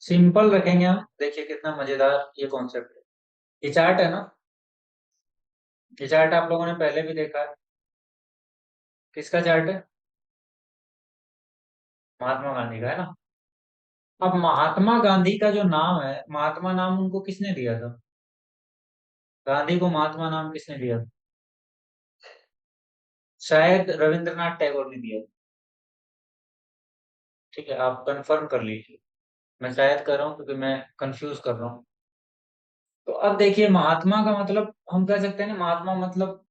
Simple रखेंगे हम। देखिए कितना मजेदार ये कॉन्सेप्ट है। ये चार्ट है ना, ये चार्ट आप लोगों ने पहले भी देखा है। किसका चार्ट है? महात्मा गांधी का है ना। अब महात्मा गांधी का जो नाम है, महात्मा नाम उनको किसने दिया था? गांधी को महात्मा नाम किसने दिया था? शायद रविंद्रनाथ टैगोर ने दिया था। ठीक है, आप कंफर्म कर लीजिए। मैं शायद कर रहा हूँ क्योंकि मैं कंफ्यूज कर रहा हूँ। तो अब देखिए, महात्मा का मतलब हम कह सकते हैं ना, महात्मा मतलब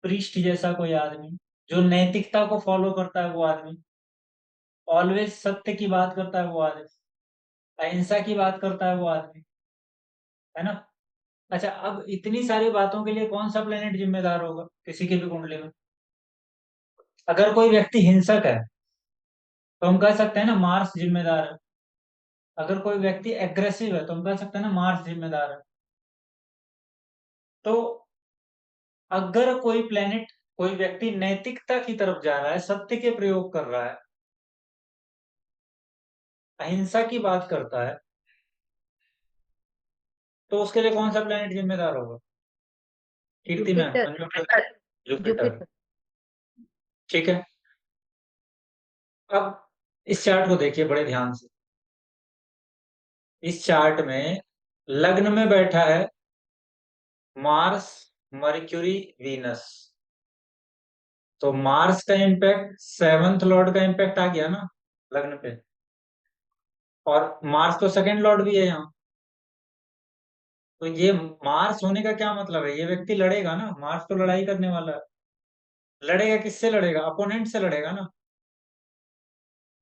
पृष्ठ जैसा कोई आदमी, जो नैतिकता को फॉलो करता है वो आदमी, ऑलवेज सत्य की बात करता है वो आदमी, अहिंसा की बात करता है वो आदमी, है ना। अच्छा, अब इतनी सारी बातों के लिए कौन सा प्लेनेट जिम्मेदार होगा किसी की भी कुंडली में? अगर कोई व्यक्ति हिंसक है तो हम कह सकते हैं ना मार्स जिम्मेदार है। अगर कोई व्यक्ति एग्रेसिव है तो हम कह सकते हैं ना मार्स जिम्मेदार है। तो अगर कोई प्लेनेट, कोई व्यक्ति नैतिकता की तरफ जा रहा है, सत्य के प्रयोग कर रहा है, अहिंसा की बात करता है, तो उसके लिए कौन सा प्लेनेट जिम्मेदार होगा? कीर्ति मैम, जुपिटर। अनम्यूट कर। जुपिटर। जुपिटर। ठीक है। अब इस चार्ट को देखिए बड़े ध्यान से। इस चार्ट में लग्न में बैठा है मार्स, मर्क्यूरी, वीनस। तो मार्स का इम्पैक्ट, सेवंथ लॉर्ड का इम्पैक्ट आ गया ना लग्न पे। और मार्स तो सेकंड लॉर्ड भी है यहाँ। तो ये मार्स होने का क्या मतलब है? ये व्यक्ति लड़ेगा ना, मार्स तो लड़ाई करने वाला है। लड़ेगा किससे? लड़ेगा अपोनेंट से लड़ेगा ना।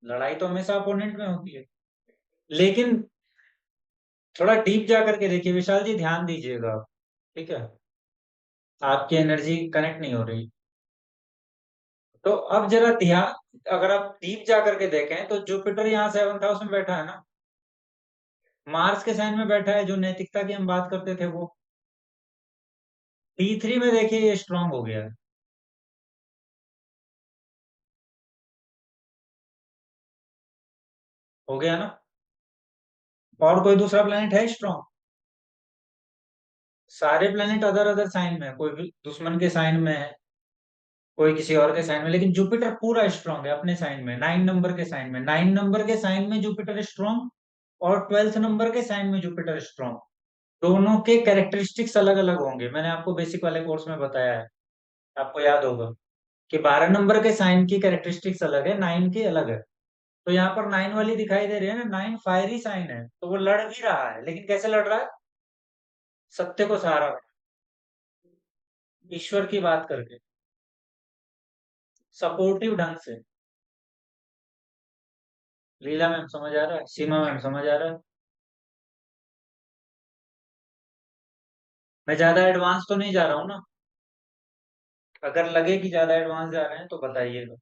लड़ाई तो हमेशा अपोनेंट में होती है। लेकिन थोड़ा डीप जा करके देखिए विशाल जी, ध्यान दीजिएगा आप। ठीक है, आपकी एनर्जी कनेक्ट नहीं हो रही। तो अब जरा ध्यान, अगर आप डीप जा करके देखें तो जुपिटर यहाँ सेवंथ हाउस में बैठा है ना, मार्स के साइन में बैठा है, जो नैतिकता की हम बात करते थे वो। T3 में देखिए ये स्ट्रांग हो गया है। हो गया ना। और कोई दूसरा प्लेनेट है स्ट्रांग? सारे प्लेनेट अदर अदर साइन में है, कोई भी दुश्मन के साइन में है, कोई किसी और के साइन में, लेकिन जुपिटर पूरा स्ट्रांग है अपने साइन में, 9 नंबर के साइन में। 9 नंबर के साइन में जुपिटर स्ट्रांग, और 12th नंबर के साइन में जुपिटर स्ट्रांग। दोनों के कैरेक्टरिस्टिक्स अलग अलग होंगे, मैंने आपको बेसिक वाले कोर्स में बताया है। आपको याद होगा कि 12 नंबर के साइन की कैरेक्टरिस्टिक्स अलग है, 9 की अलग है। तो यहाँ पर 9 वाली दिखाई दे रही है ना, 9 फायरी साइन है, तो वो लड़ भी रहा है, लेकिन कैसे लड़ रहा है? सत्य को सहारा बना, ईश्वर की बात करके, सपोर्टिव ढंग से। लीला मैम समझ आ रहा है? सीमा मैम समझ आ रहा है? मैं ज्यादा एडवांस तो नहीं जा रहा हूँ ना? अगर लगे कि ज्यादा एडवांस जा रहे हैं तो बताइएगा।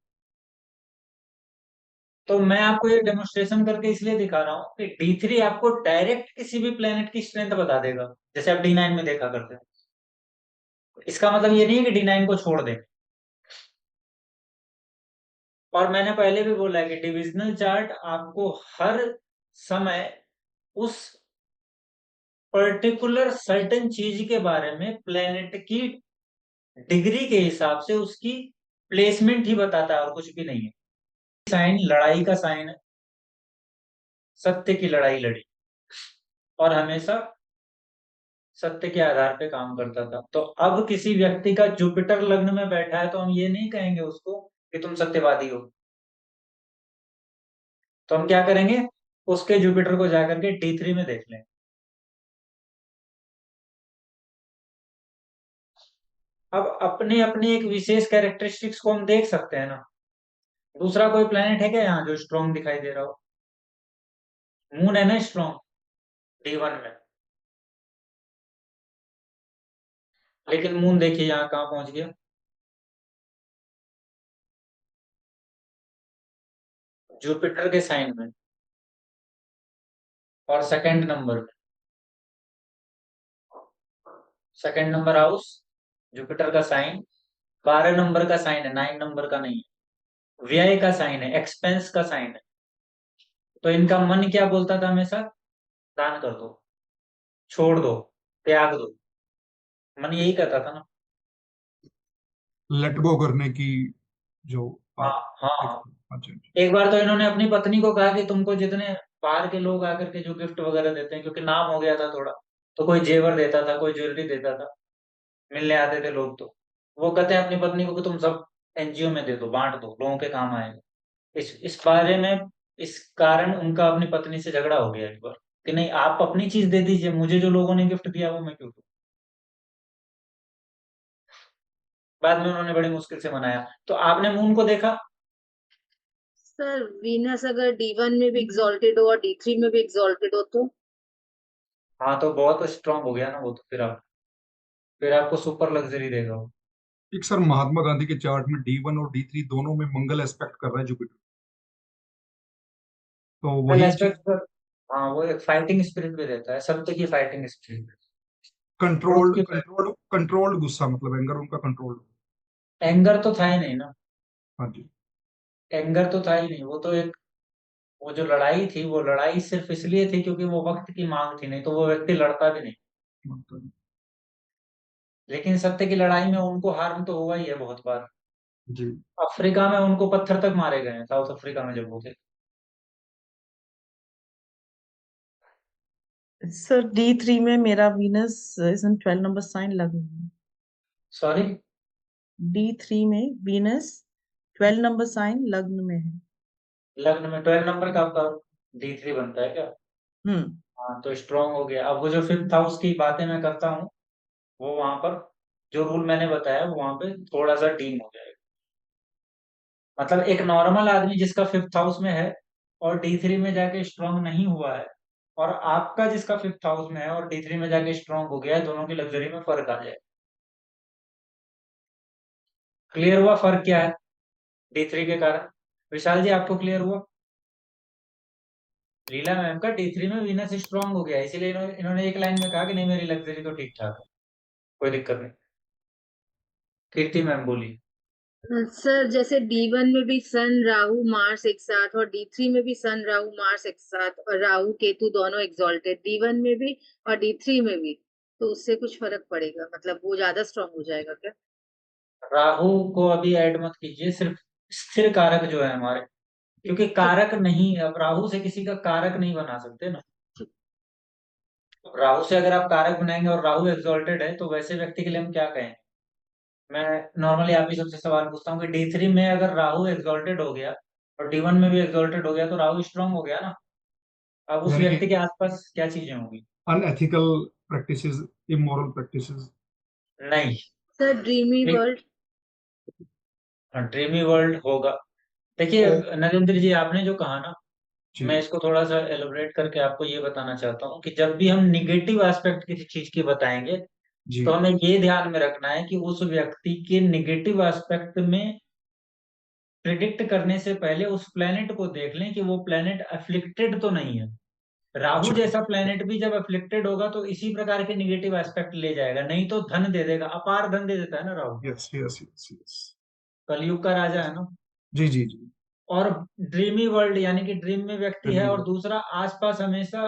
तो मैं आपको ये डेमोन्स्ट्रेशन करके इसलिए दिखा रहा हूँ कि D3 आपको डायरेक्ट किसी भी प्लेनेट की स्ट्रेंथ बता देगा, जैसे आप D9 में देखा करते हैं। इसका मतलब ये नहीं है कि D9 को छोड़ दें। और मैंने पहले भी बोला है कि डिविजनल चार्ट आपको हर समय उस पर्टिकुलर सर्टेन चीज के बारे में प्लेनेट की डिग्री के हिसाब से उसकी प्लेसमेंट ही बताता है, और कुछ भी नहीं है। साइन लड़ाई का साइन है, सत्य की लड़ाई लड़ी, और हमेशा सत्य के आधार पे काम करता था। तो अब किसी व्यक्ति का जुपिटर लग्न में बैठा है तो हम ये नहीं कहेंगे उसको कि तुम सत्यवादी हो। तो हम क्या करेंगे, उसके जुपिटर को जाकर के D3 में देख लें। अब अपनी अपनी एक विशेष कैरेक्टरिस्टिक्स को हम देख सकते हैं ना। दूसरा कोई प्लेनेट है क्या यहाँ जो स्ट्रॉन्ग दिखाई दे रहा हो? मून है ना स्ट्रॉन्ग D1 में। लेकिन मून देखिए यहाँ कहाँ पहुंच गया, जुपिटर के साइन में, और सेकंड नंबर में। सेकंड नंबर हाउस, जुपिटर का साइन, 12 नंबर का साइन है, 9 नंबर का नहीं है। व्यय का साइन है, एक्सपेंस का साइन है। तो इनका मन क्या बोलता था हमेशा? दान कर दो, छोड़ दो, त्याग दो। मन यही कहता था ना। लेट गो करने की जो हाँ बात। हाँ एक, हाँ। हाँ जी, हाँ जी। एक बार तो इन्होंने अपनी पत्नी को कहा कि तुमको जितने बाहर के लोग आकर के जो गिफ्ट वगैरह देते हैं, क्योंकि नाम हो गया था थोड़ा, तो कोई जेवर देता था, कोई ज्वेलरी देता था, मिलने आते थे लोग, तो वो कहते हैं अपनी पत्नी को कि तुम सब एनजीओ में दे दो, बांट दो, लोगों के काम आएगा। इस बारे में, इस कारण उनका अपनी पत्नी से झगड़ा हो गया एक बार, कि नहीं आप अपनी चीज दे दीजिए, मुझे जो लोगों ने गिफ्ट दिया वो मैं क्यों दूं। बाद में उन्होंने बड़ी मुश्किल से मनाया। तो आपने मून को देखा? सर वीनस अगर D1 में भी एग्जॉल्टेड हो और D3 में भी एग्जॉल्टेड हो तो? हाँ तो बहुत स्ट्रांग हो गया ना वो, तो फिर आपको सुपर लग्जरी देगा वो। एक सर, महात्मा गांधी के चार्ट में D1 और D3 दोनों में मंगल एस्पेक्ट कर रहा है जुपिटर। तो वेल वही चीज। एस्पेक्ट पर, हाँ वो एक फाइटिंग स्पिरिट भी रहता है, सत्य की फाइटिंग स्पिरिट, ट्रुथ कंट्रोल्ड की। कंट्रोल्ड कंट्रोल्ड गुस्सा, मतलब एंगर उनका कंट्रोल्ड। एंगर तो था ही नहीं ना। हाँ जी। एंगर तो था ही नहीं, वो तो एक, वो जो लड़ाई थी वो लड़ाई सिर्फ इसलिए थी क्योंकि वो वक्त की मांग थी, नहीं तो वो व्यक्ति लड़ता भी नहीं। मतलब, लेकिन सत्य की लड़ाई में उनको हार्म तो हुआ ही है बहुत बार। जी। अफ्रीका में उनको पत्थर तक मारे गए हैं, साउथ अफ्रीका में जब वो थे। सर D3 में मेरा Venus is in 12 number sign लग्न में। सॉरी? D3 में वीनस 12 नंबर साइन लग्न में है। लग्न में 12 नंबर का आपका D3 बनता है क्या? हम्म। हाँ तो स्ट्रांग हो गया। अब वो जो फिफ्थ हाउस की बातें मैं करता हूँ, वो वहां पर जो रूल मैंने बताया वो वहां पे थोड़ा सा डीम हो जाएगा। मतलब एक नॉर्मल आदमी जिसका फिफ्थ हाउस में है और D3 में जाके स्ट्रांग नहीं हुआ है, और आपका जिसका फिफ्थ हाउस में है और D3 में जाके स्ट्रांग हो गया है, दोनों की लग्जरी में फर्क आ जाए। क्लियर हुआ फर्क क्या है D3 के कारण? विशाल जी आपको क्लियर हुआ? लीला मैम का D3 में वीनस स्ट्रांग हो गया है, इसीलिए इन्होंने एक लाइन में कहा कि नहीं मेरी लग्जरी तो ठीक ठाक है, कोई दिक्कत नहीं। कीर्ति मैम बोली। सर जैसे D1 में भी सन राहु मार्स एक साथ और D3 में भी सन राहु मार्स एक साथ और राहु केतु दोनों एग्जॉल्टेड D1 में भी और D3 में भी, तो उससे कुछ फर्क पड़ेगा? मतलब वो ज्यादा स्ट्रांग हो जाएगा क्या? राहु को अभी ऐड मत कीजिए, सिर्फ स्थिर कारक जो है हमारे, क्योंकि ठीक। कारक नहीं, अब राहु से किसी का कारक नहीं बना सकते ना। राहु से अगर आप कारक बनाएंगे और राहु एग्जॉल्टेड है, तो वैसे व्यक्ति के लिए हम क्या कहें? मैं नॉर्मली आप ही सबसे सवाल पूछता हूँ कि D3 में अगर राहु एग्जॉल्टेड हो गया और D1 में भी एग्जॉल्टेड हो गया, तो राहु स्ट्रांग हो गया ना। अब उस यानी कि व्यक्ति के आसपास क्या चीजें होंगी? Unethical practices, immoral practices. नहीं। Sir dreamy world. Dreamy world होगा। देखिए ओ, नरेंद्र जी, आपने जो कहा ना, मैं जी इसको थोड़ा सा एलोबरेट करके आपको ये बताना चाहता हूँ कि जब भी हम निगेटिव एस्पेक्ट किसी चीज की बताएंगे, जी। तो हमें ये ध्यान में रखना है कि उस व्यक्ति के निगेटिव एस्पेक्ट में प्रिडिक्ट करने से पहले उस प्लेनेट को देख लें कि वो प्लेनेट अफ्लिक्टेड तो नहीं है। राहु अच्छा। जैसा प्लेनेट भी जब अफ्लिक्टेड होगा तो इसी प्रकार के निगेटिव एस्पेक्ट ले जाएगा, नहीं तो धन दे देगा, अपार धन दे देता है ना Rahu. Yes yes yes yes. कलयुग का राजा है ना। जी जी जी। और ड्रीमी वर्ल्ड यानी कि ड्रीम में व्यक्ति है, और दूसरा आसपास हमेशा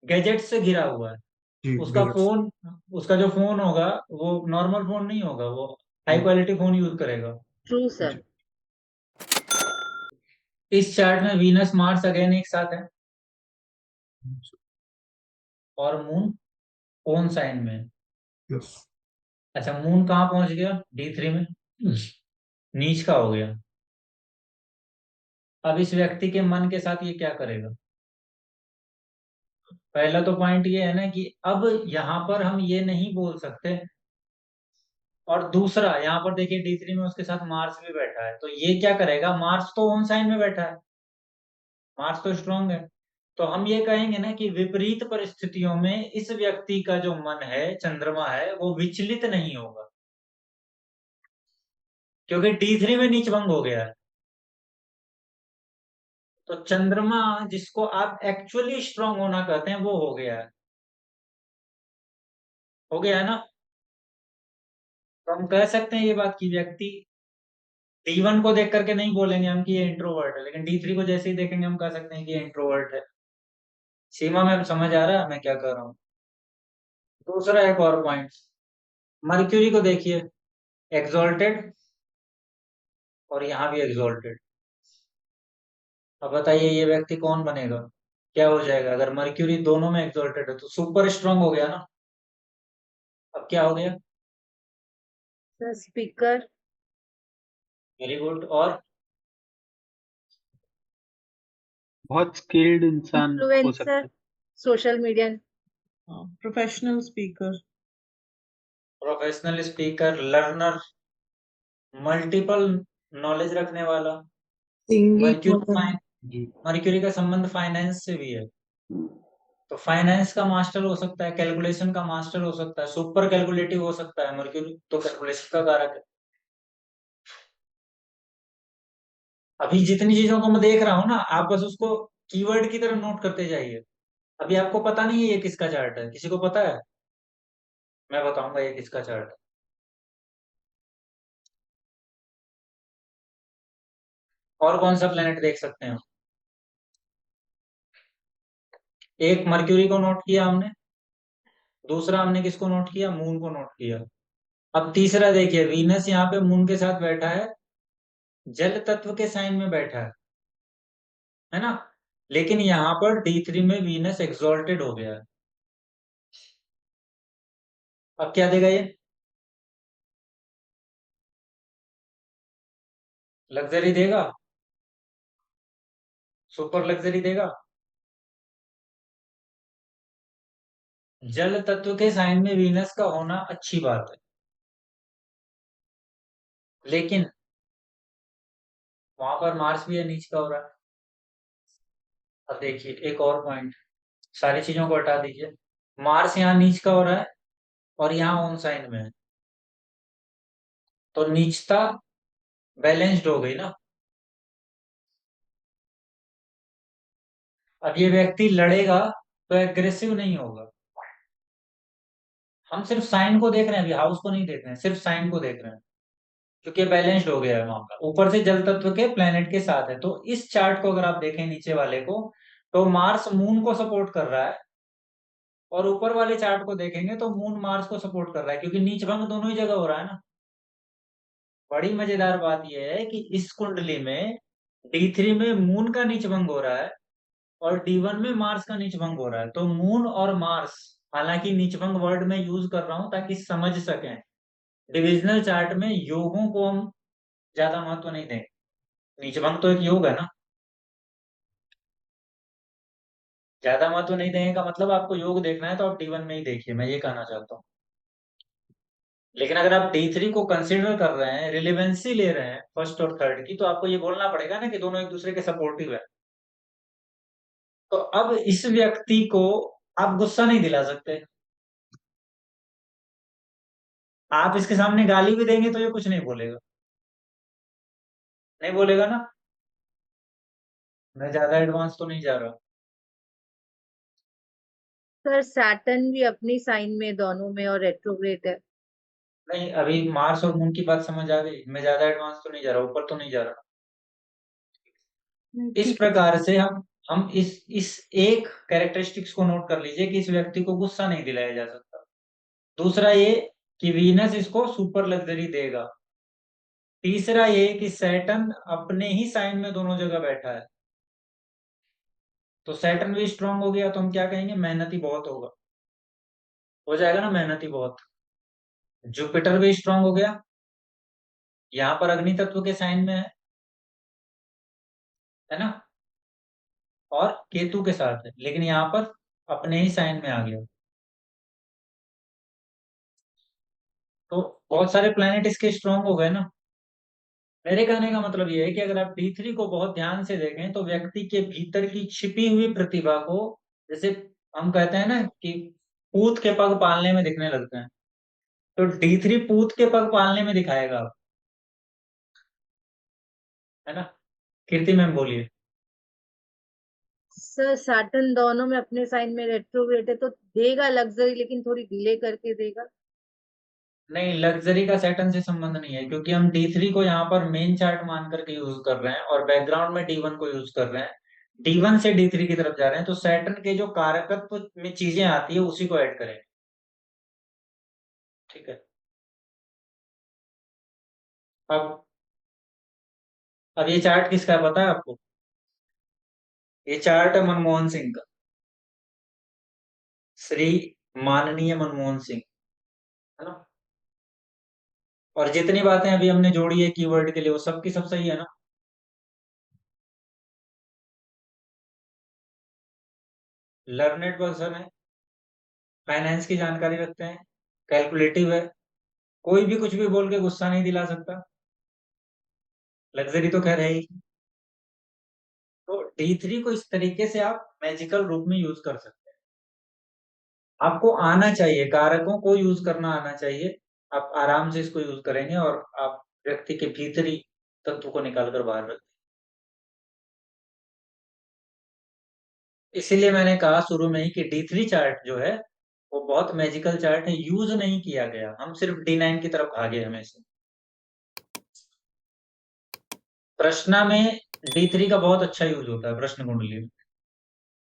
गैजेट से घिरा हुआ है। जी, उसका गजट्स। फोन, उसका जो फोन होगा वो नॉर्मल फोन नहीं होगा, वो हाई क्वालिटी फोन यूज करेगा। True sir. जी। इस चार्ट में वीनस मार्स अगेन एक साथ है, और मून कौन साइन में है? यस। अच्छा मून कहाँ पहुंच गया? D3 में, नीच का हो गया। अब इस व्यक्ति के मन के साथ ये क्या करेगा? पहला तो पॉइंट ये है ना कि अब यहाँ पर हम ये नहीं बोल सकते, और दूसरा यहाँ पर देखिए D3 में उसके साथ मार्स भी बैठा है, तो ये क्या करेगा? मार्स तो ओन साइन में बैठा है, मार्स तो स्ट्रांग है। तो हम ये कहेंगे ना कि विपरीत परिस्थितियों में इस व्यक्ति का जो मन है, चंद्रमा है, वो विचलित नहीं होगा, क्योंकि D3 में नीच भंग हो गया है। तो चंद्रमा जिसको आप एक्चुअली स्ट्रांग होना कहते हैं वो हो गया है, हो गया है ना। तो हम कह सकते हैं ये बात कि व्यक्ति D1 को देख करके नहीं बोलेंगे हम कि ये इंट्रोवर्ट है, लेकिन D3 को जैसे ही देखेंगे हम कह सकते हैं कि ये इंट्रोवर्ट है। सीमा मैम समझ आ रहा है मैं क्या कर रहा हूँ? दूसरा एक और पॉइंट, मर्क्यूरी को देखिए, एग्जॉल्टेड और यहाँ भी एग्जॉल्टेड। अब बताइए ये व्यक्ति कौन बनेगा, क्या हो जाएगा? अगर मर्क्यूरी दोनों में एग्जॉल्टेड है तो सुपर स्ट्रांग हो गया ना। अब क्या हो गया? Sir speaker, very good. और बहुत स्किल्ड इंसान हो सकता इन्फ्लुएंसर, है। Social media, professional speaker, professional speaker, learner, multiple knowledge रखने वाला। सिंगिंग मर्क्यूरी जी। मर्क्यूरी का संबंध फाइनेंस से भी है, हम्म, तो फाइनेंस का मास्टर हो सकता है, कैलकुलेशन का मास्टर हो सकता है, सुपर कैलकुलेटिव हो सकता है। मर्क्यूरी तो कैलकुलेशन का कारक है। अभी जितनी चीजों को मैं देख रहा हूँ ना, आप बस उसको कीवर्ड की तरह नोट करते जाइए। अभी आपको पता नहीं है ये किसका चार्ट है, किसी को पता है? मैं बताऊंगा ये किसका चार्ट है। और कौन सा प्लेनेट देख सकते हैं? एक मर्क्यूरी को नोट किया हमने, दूसरा हमने किसको नोट किया? मून को नोट किया। अब तीसरा देखिए, वीनस यहाँ पे मून के साथ बैठा है, जल तत्व के साइन में बैठा है ना। लेकिन यहाँ पर D3 में वीनस एक्सॉल्टेड हो गया है। अब क्या देगा ये? लग्जरी देगा, सुपर लग्जरी देगा। जल तत्व के साइन में वीनस का होना अच्छी बात है, लेकिन वहां पर मार्स भी है, नीच का हो रहा है। अब देखिए एक और पॉइंट, सारी चीजों को हटा दीजिए, मार्स यहाँ नीच का हो रहा है और यहाँ ऑन साइन में है, तो नीचता बैलेंस्ड हो गई ना। अब ये व्यक्ति लड़ेगा तो एग्रेसिव नहीं होगा। हम सिर्फ साइन को देख रहे हैं, अभी हाउस को नहीं देख रहे हैं, सिर्फ साइन को देख रहे हैं, क्योंकि बैलेंस्ड हो गया है मामला, ऊपर से जल तत्व के प्लेनेट के साथ है। तो इस चार्ट को अगर आप देखें नीचे वाले को, तो मार्स मून को सपोर्ट कर रहा है, और ऊपर वाले चार्ट को देखेंगे तो मून मार्स को सपोर्ट कर रहा है, क्योंकि नीच भंग दोनों ही जगह हो रहा है ना। बड़ी मजेदार बात यह है कि इस कुंडली में D3 में मून का नीच भंग हो रहा है और D1 में मार्स का नीच भंग हो रहा है। तो मून और मार्स, हालांकि नीच भंग वर्ड में यूज कर रहा हूं ताकि समझ सकें, डिविजनल चार्ट में योगों को हम ज्यादा महत्व नहीं दें। नीच भंग तो एक योग है ना, ज्यादा महत्व नहीं देने का मतलब आपको योग देखना है तो आप D1 में ही देखिए, मैं ये कहना चाहता हूँ। लेकिन अगर आप D3 को कंसिडर कर रहे हैं, रिलेवेंसी ले रहे हैं फर्स्ट और थर्ड की, तो आपको ये बोलना पड़ेगा ना कि दोनों एक दूसरे के सपोर्टिव है। तो अब इस व्यक्ति को आप गुस्सा नहीं दिला सकते। आप इसके सामने गाली भी देंगे तो ये कुछ नहीं बोलेगा, नहीं बोलेगा ना। मैं ज्यादा एडवांस तो नहीं जा रहा। सर सैटर्न भी अपनी साइन में दोनों में और रेट्रोग्रेड है। नहीं, अभी मार्स और मून की बात समझ आ गई, मैं ज्यादा एडवांस तो नहीं जा रहा, ऊपर तो नहीं जा रहा। इस ठीक है। प्रकार से हम इस एक कैरेक्टरिस्टिक्स को नोट कर लीजिए कि इस व्यक्ति को गुस्सा नहीं दिलाया जा सकता। दूसरा ये कि वीनस इसको सुपर लग्जरी देगा। तीसरा ये कि सैटर्न अपने ही साइन में दोनों जगह बैठा है, तो सैटर्न भी स्ट्रांग हो गया, तो हम क्या कहेंगे? मेहनती बहुत होगा, हो जाएगा ना मेहनती बहुत। जुपिटर भी स्ट्रांग हो गया, यहाँ पर अग्नि तत्व के साइन में है ना, और केतु के साथ है, लेकिन यहाँ पर अपने ही साइन में आ गया। तो बहुत सारे प्लैनेट इसके स्ट्रांग हो गए ना। मेरे कहने का मतलब ये है कि अगर आप D3 को बहुत ध्यान से देखें तो व्यक्ति के भीतर की छिपी हुई प्रतिभा को, जैसे हम कहते हैं ना कि पूत के पग पालने में दिखने लगते हैं, तो D3 पूत के पग पालने में दिखाएगा, है ना। कीर्ति मैम बोलिए। सर सैटर्न दोनों में अपने साइन में रेट्रोग्रेड है तो देगा लग्जरी, लेकिन थोड़ी डिले करके देगा। नहीं, लग्जरी का सैटर्न से संबंध नहीं है, क्योंकि हम D3 को यहाँ पर मेन चार्ट मान करके यूज कर रहे हैं और बैकग्राउंड में D1 को यूज कर रहे हैं। D1 से D3 की तरफ जा रहे हैं, तो सैटर्न के जो कारकत्व में चीजें आती है उसी को ऐड करें। ठीक है। अब ये चार्ट किसका है पता है आपको? ये चार्ट है मनमोहन सिंह का, श्री माननीय मनमोहन सिंह, है ना। और जितनी बातें अभी हमने जोड़ी है कीवर्ड के लिए, वो सब की सब सही है ना। लर्नेड पर्सन है, फाइनेंस की जानकारी रखते हैं, कैलकुलेटिव है, कोई भी कुछ भी बोल के गुस्सा नहीं दिला सकता, लग्जरी तो खैर है ही। तो D3 को इस तरीके से आप मैजिकल रूप में यूज कर सकते हैं। आपको आना चाहिए, कारकों को यूज करना आना चाहिए। आप आराम से इसको यूज करेंगे और आप व्यक्ति के भीतरी तत्व को निकाल कर बाहर रखें। इसीलिए मैंने कहा शुरू में ही कि D3 चार्ट जो है वो बहुत मैजिकल चार्ट है, यूज नहीं किया गया, हम सिर्फ D9 की तरफ भागे हमेशा। प्रश्न में D3 का बहुत अच्छा यूज होता है प्रश्न कुंडली में।